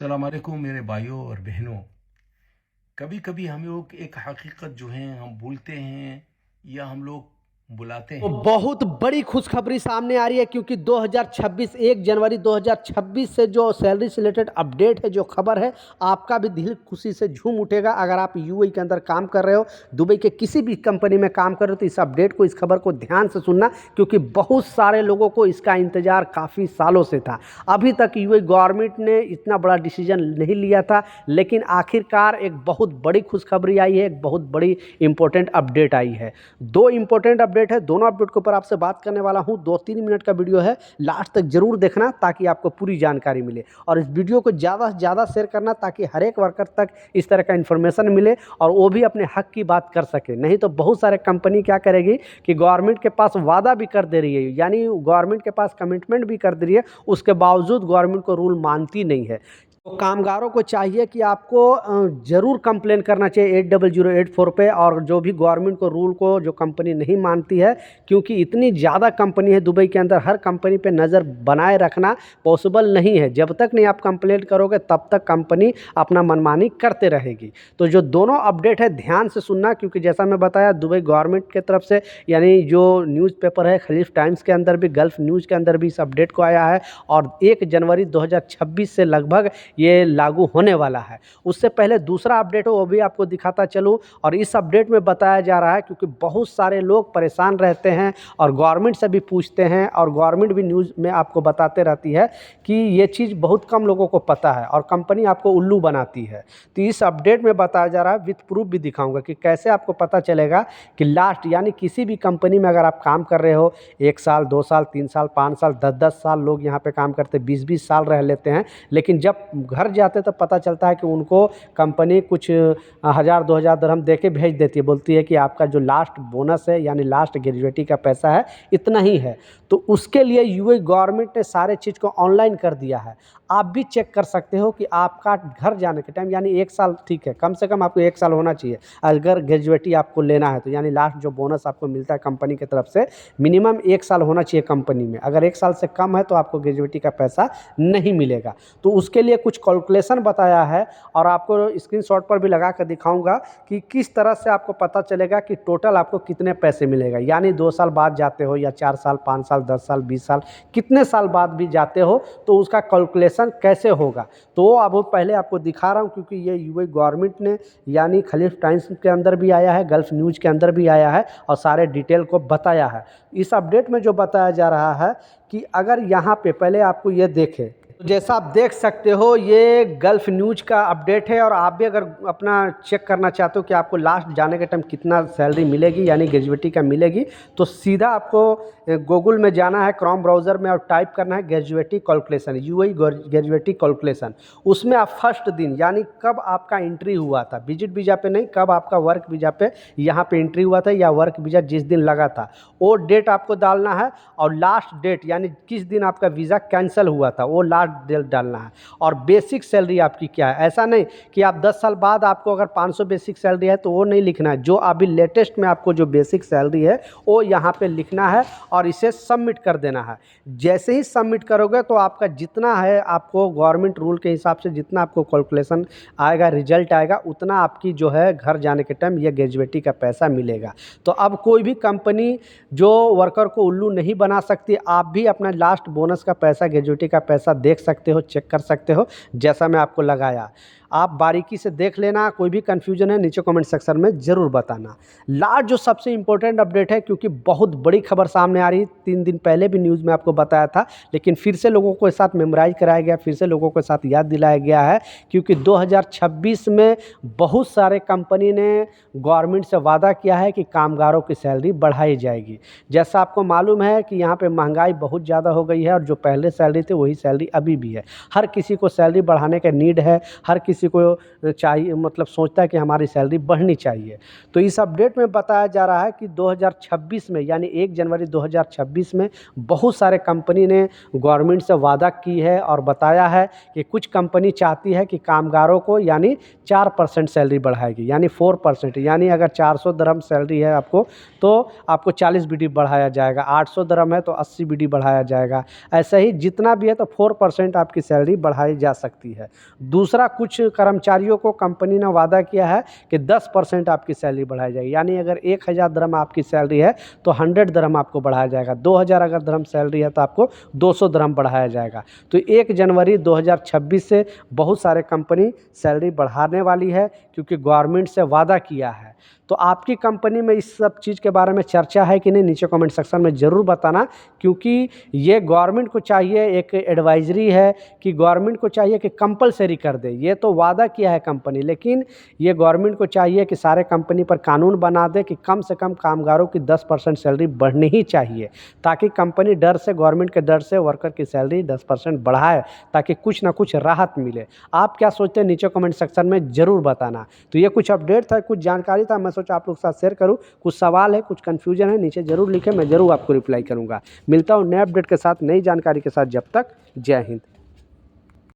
अस्सलाम वालेकुम मेरे भाइयों और बहनों। कभी कभी हम लोग एक हकीकत जो है हम भूलते हैं या हम लोग बुलाते तो हैं। बहुत बड़ी खुशखबरी सामने आ रही है क्योंकि 2026 1 जनवरी 2026 से जो सैलरी से रिलेटेड अपडेट है, जो खबर है, आपका भी दिल खुशी से झूम उठेगा। अगर आप यूएई के अंदर काम कर रहे हो, दुबई के किसी भी कंपनी में काम कर रहे हो, तो इस अपडेट को, इस खबर को ध्यान से सुनना, क्योंकि बहुत सारे लोगों को इसका इंतजार काफ़ी सालों से था। अभी तक यूएई गवर्नमेंट ने इतना बड़ा डिसीजन नहीं लिया था, लेकिन आखिरकार एक बहुत बड़ी खुशखबरी आई है, एक बहुत बड़ी इंपॉर्टेंट अपडेट आई है। दो इंपॉर्टेंट अपडेट है, दोनों अपडेट के ऊपर आपसे बात करने वाला हूं। 2-3 मिनट का वीडियो है, लास्ट तक जरूर देखना ताकि आपको पूरी जानकारी मिले, और इस वीडियो को ज़्यादा से ज़्यादा शेयर करना ताकि हर एक वर्कर तक इस तरह का इन्फॉर्मेशन मिले और वो भी अपने हक की बात कर सके। नहीं तो बहुत सारे कंपनी क्या करेगी कि गवर्नमेंट के पास वादा भी कर दे रही है, यानी गवर्नमेंट के पास कमिटमेंट भी कर दे रही है, उसके बावजूद गवर्नमेंट को रूल मानती नहीं है। तो कामगारों को चाहिए कि आपको ज़रूर कंप्लेन करना चाहिए 8008 पे, और जो भी गवर्नमेंट को रूल को जो कंपनी नहीं मानती है, क्योंकि इतनी ज़्यादा कंपनी है दुबई के अंदर, हर कंपनी पे नज़र बनाए रखना पॉसिबल नहीं है। जब तक नहीं आप कंप्लेंट करोगे तब तक कंपनी अपना मनमानी करते रहेगी। तो जो दोनों अपडेट है ध्यान से सुनना, क्योंकि जैसा मैं बताया दुबई गवर्नमेंट की तरफ से, यानी जो न्यूज़पेपर है खलीफ टाइम्स के अंदर भी, गल्फ न्यूज़ के अंदर भी इस अपडेट को आया है, और 1 जनवरी 2026 से लगभग ये लागू होने वाला है। उससे पहले दूसरा अपडेट हो वो भी आपको दिखाता चलूँ, और इस अपडेट में बताया जा रहा है, क्योंकि बहुत सारे लोग परेशान रहते हैं और गवर्नमेंट से भी पूछते हैं, और गवर्नमेंट भी न्यूज़ में आपको बताते रहती है कि ये चीज़ बहुत कम लोगों को पता है और कंपनी आपको उल्लू बनाती है। तो इस अपडेट में बताया जा रहा है, विथ प्रूफ भी दिखाऊंगा कि कैसे आपको पता चलेगा कि लास्ट, यानी किसी भी कंपनी में अगर आप काम कर रहे हो, 1 साल 2 साल 3 साल 5 साल 10-10 साल लोग यहाँ पे काम करते, 20-20 साल रह लेते हैं, लेकिन जब घर जाते तो पता चलता है कि उनको कंपनी कुछ 1000-2000 दिरहम दे के भेज देती है, बोलती है कि आपका जो लास्ट बोनस है, यानी लास्ट ग्रेजुएटी का पैसा है, इतना ही है। तो उसके लिए यूएई गवर्नमेंट ने सारे चीज़ को ऑनलाइन कर दिया है। आप भी चेक कर सकते हो कि आपका घर जाने के टाइम, यानी 1 साल, ठीक है, कम से कम आपको 1 साल होना चाहिए अगर ग्रेजुएटी आपको लेना है तो, यानी लास्ट जो बोनस आपको मिलता है कंपनी की तरफ से, मिनिमम 1 साल होना चाहिए कंपनी में। अगर 1 साल से कम है तो आपको ग्रेजुएटी का पैसा नहीं मिलेगा। तो उसके लिए कुछ कैलकुलेशन बताया है, और आपको स्क्रीनशॉट पर भी लगा कर दिखाऊंगा कि किस तरह से आपको पता चलेगा कि टोटल आपको कितने पैसे मिलेगा। यानी 2 साल बाद जाते हो या 4 साल 5 साल 10 साल 20 साल, कितने साल बाद भी जाते हो, तो उसका कैलकुलेशन कैसे होगा, तो वो अब पहले आपको दिखा रहा हूँ, क्योंकि ये यूएई गवर्नमेंट ने, यानी खलीफ टाइम्स के अंदर भी आया है, गल्फ न्यूज़ के अंदर भी आया है, और सारे डिटेल को बताया है। इस अपडेट में जो बताया जा रहा है कि अगर यहाँ पे पहले आपको ये देखें, तो जैसा आप देख सकते हो ये गल्फ न्यूज़ का अपडेट है, और आप भी अगर अपना चेक करना चाहते हो कि आपको लास्ट जाने के टाइम कितना सैलरी मिलेगी, यानी ग्रेजुएटी का मिलेगी, तो सीधा आपको गूगल में जाना है, क्रोम ब्राउज़र में, और टाइप करना है gratuity calculation, UAE gratuity calculation. उसमें आप फर्स्ट दिन, यानी कब आपका एंट्री हुआ था, विजिट वीज़ा पे नहीं, कब आपका वर्क वीज़ा पे यहाँ पे एंट्री हुआ था, या वर्क वीज़ा जिस दिन लगा था वो डेट आपको डालना है, और लास्ट डेट, यानी किस दिन आपका वीज़ा कैंसिल हुआ था, वो लास्ट डेट डालना है। और बेसिक सैलरी आपकी क्या है, ऐसा नहीं कि आप 10 साल बाद आपको अगर 500 बेसिक सैलरी है तो वो नहीं लिखना है, जो अभी लेटेस्ट में आपको जो बेसिक सैलरी है वो यहाँ पे लिखना है, और इसे सबमिट कर देना है। जैसे ही सबमिट करोगे तो आपका जितना है, आपको गवर्नमेंट रूल के हिसाब से जितना आपको कैलकुलेशन आएगा, रिजल्ट आएगा, उतना आपकी जो है घर जाने के टाइम ये ग्रेजुएटी का पैसा मिलेगा। तो अब कोई भी कंपनी जो वर्कर को उल्लू नहीं बना सकती। आप भी अपना लास्ट बोनस का पैसा, ग्रेजुएटी का पैसा देख सकते हो, चेक कर सकते हो, जैसा मैं आपको लगाया। आप बारीकी से देख लेना, कोई भी कन्फ्यूजन है नीचे कमेंट सेक्शन में ज़रूर बताना। लास्ट जो सबसे इम्पोर्टेंट अपडेट है, क्योंकि बहुत बड़ी खबर सामने आ रही है, 3 दिन पहले भी न्यूज़ में आपको बताया था, लेकिन फिर से लोगों को साथ मेमोराइज कराया गया, फिर से लोगों के साथ याद दिलाया गया है, क्योंकि 2026 में बहुत सारे कंपनी ने गवर्नमेंट से वादा किया है कि कामगारों की सैलरी बढ़ाई जाएगी। जैसा आपको मालूम है कि यहाँ पे महंगाई बहुत ज़्यादा हो गई है, और जो पहले सैलरी थी वही सैलरी अभी भी है। हर किसी को सैलरी बढ़ाने का नीड है, हर किसी किसी को चाहिए, मतलब सोचता है कि हमारी सैलरी बढ़नी चाहिए। तो इस अपडेट में बताया जा रहा है कि 2026 में यानी 1 जनवरी 2026 में बहुत सारे कंपनी ने गवर्नमेंट से वादा की है और बताया है कि कुछ कंपनी चाहती है कि कामगारों को यानी 4% सैलरी बढ़ाएगी, यानी 4%, यानी अगर 400 दिरहम सैलरी है आपको तो आपको 40 बीडी बढ़ाया जाएगा, 800 दिरहम है तो 80 बीडी बढ़ाया जाएगा। ऐसे ही जितना भी है तो 4% आपकी सैलरी बढ़ाई जा सकती है। दूसरा, कुछ कर्मचारियों को कंपनी ने वादा किया है कि 10% आपकी सैलरी बढ़ाई जाएगी, यानी अगर 1000 दिरहम आपकी सैलरी है तो 100 दिरहम आपको बढ़ाया जाएगा। 2000 अगर दिरहम सैलरी है तो आपको 200 दिरहम बढ़ाया जाएगा। तो 1 जनवरी 2026 से बहुत सारे कंपनी सैलरी बढ़ाने वाली है क्योंकि गवर्नमेंट से वादा किया है। तो आपकी कंपनी में इस सब चीज़ के बारे में चर्चा है कि नहीं, नीचे कमेंट सेक्शन में ज़रूर बताना, क्योंकि ये गवर्नमेंट को चाहिए, एक एडवाइजरी है कि गवर्नमेंट को चाहिए कि कंपलसरी कर दे। ये तो वादा किया है कंपनी, लेकिन ये गवर्नमेंट को चाहिए कि सारे कंपनी पर कानून बना दे कि कम से कम कामगारों की 10% सैलरी बढ़नी ही चाहिए, ताकि कंपनी डर से, गवर्नमेंट के डर से वर्कर की सैलरी 10% बढ़ाए, ताकि कुछ ना कुछ राहत मिले। आप क्या सोचते हैं नीचे कमेंट सेक्शन में ज़रूर बताना। तो ये कुछ अपडेट था, कुछ जानकारी था, मैं सोचा आप लोग के साथ शेयर करूं। कुछ सवाल है, कुछ कन्फ्यूजन है, नीचे ज़रूर लिखें, मैं ज़रूर आपको रिप्लाई करूंगा। मिलता हूं नए अपडेट के साथ, नई जानकारी के साथ। जब तक जय हिंद।